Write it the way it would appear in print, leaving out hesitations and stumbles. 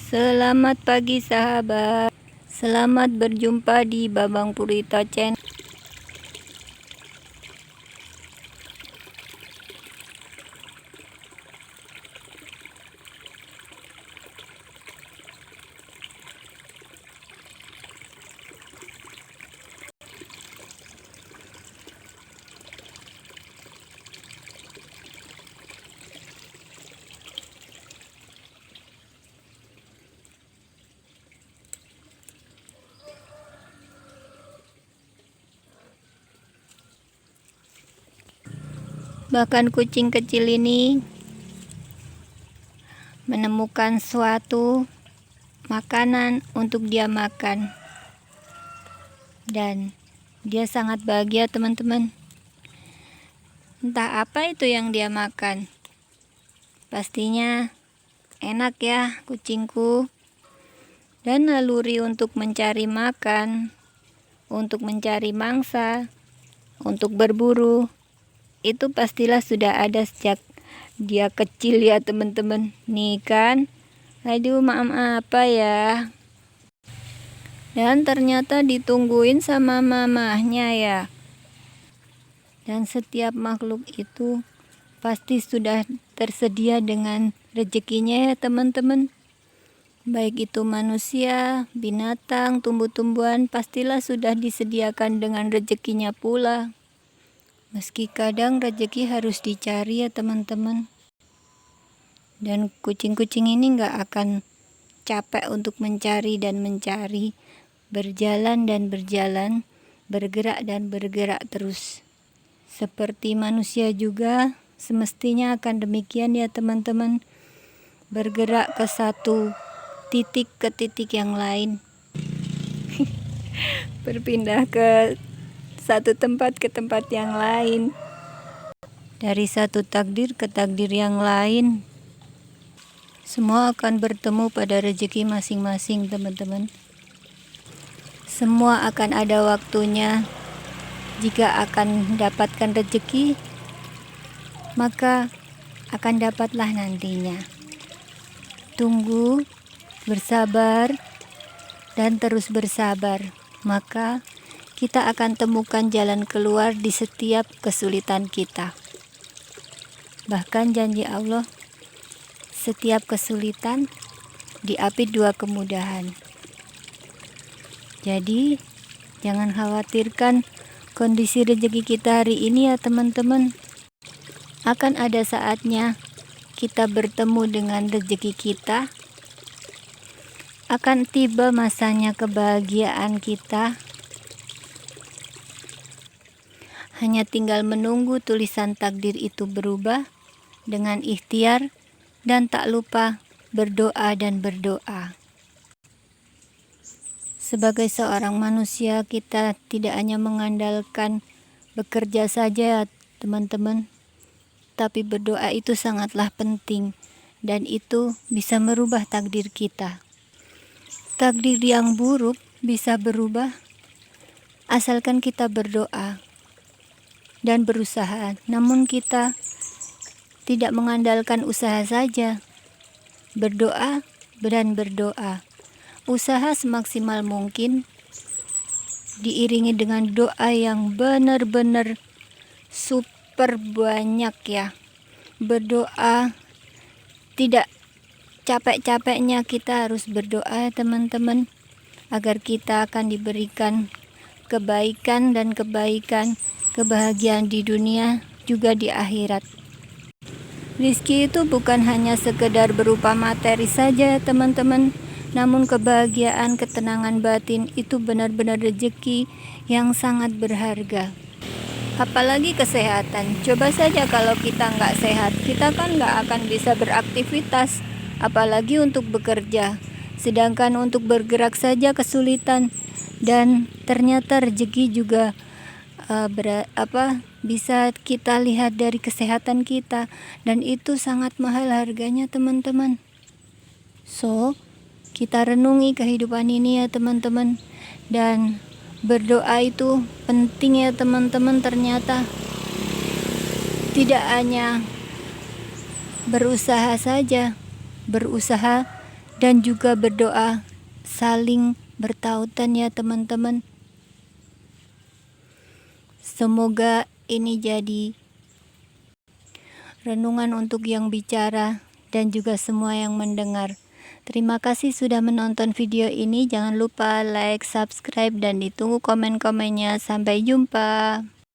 Selamat pagi sahabat. Selamat berjumpa di Babang Purita Channel. Bahkan kucing kecil ini menemukan suatu makanan untuk dia makan, dan dia sangat bahagia teman-teman. Entah apa itu yang dia makan, pastinya enak ya kucingku. Dan naluri untuk mencari makan, untuk mencari mangsa, untuk berburu, itu pastilah sudah ada sejak dia kecil ya teman-teman. Nih kan, aduh maaf apa ya. Dan ternyata ditungguin sama mamahnya ya. Dan setiap makhluk itu pasti sudah tersedia dengan rezekinya ya teman-teman. Baik itu manusia, binatang, tumbuh-tumbuhan, pastilah sudah disediakan dengan rezekinya pula. Meski kadang rezeki harus dicari ya teman-teman. Dan kucing-kucing ini gak akan capek untuk mencari dan mencari, berjalan dan berjalan, bergerak dan bergerak terus. Seperti manusia juga semestinya akan demikian ya teman-teman. Bergerak ke satu titik ke titik yang lain. Berpindah ke satu tempat ke tempat yang lain, dari satu takdir ke takdir yang lain. Semua akan bertemu pada rezeki masing-masing teman-teman. Semua akan ada waktunya. Jika akan mendapatkan rezeki, maka akan dapatlah nantinya. Tunggu, bersabar, dan terus bersabar, maka kita akan temukan jalan keluar di setiap kesulitan kita. Bahkan janji Allah, setiap kesulitan diapit dua kemudahan. Jadi, jangan khawatirkan kondisi rezeki kita hari ini ya teman-teman. Akan ada saatnya kita bertemu dengan rezeki kita. Akan tiba masanya kebahagiaan kita. Hanya tinggal menunggu tulisan takdir itu berubah dengan ikhtiar, dan tak lupa berdoa dan berdoa. Sebagai seorang manusia, kita tidak hanya mengandalkan bekerja saja teman-teman, tapi berdoa itu sangatlah penting, dan itu bisa merubah takdir kita. Takdir yang buruk bisa berubah asalkan kita berdoa dan berusaha. Namun kita tidak mengandalkan usaha saja. Berdoa dan berdoa. Usaha semaksimal mungkin diiringi dengan doa yang benar-benar super banyak ya. Berdoa tidak capek-capeknya, kita harus berdoa teman-teman, agar kita akan diberikan kebaikan dan kebahagiaan di dunia juga di akhirat. Rizki itu bukan hanya sekedar berupa materi saja teman-teman, namun kebahagiaan, ketenangan batin itu benar-benar rezeki yang sangat berharga. Apalagi kesehatan. Coba saja kalau kita nggak sehat, kita kan nggak akan bisa beraktivitas, apalagi untuk bekerja. Sedangkan untuk bergerak saja kesulitan, dan ternyata rezeki juga bisa kita lihat dari kesehatan kita, dan itu sangat mahal harganya teman-teman. So, kita renungi kehidupan ini ya teman-teman, dan berdoa itu penting ya teman-teman. Ternyata tidak hanya berusaha saja, berusaha dan juga berdoa saling bertautan ya teman-teman. Semoga ini jadi renungan untuk yang bicara dan juga semua yang mendengar. Terima kasih sudah menonton video ini. Jangan lupa like, subscribe, dan ditunggu komen-komennya. Sampai jumpa.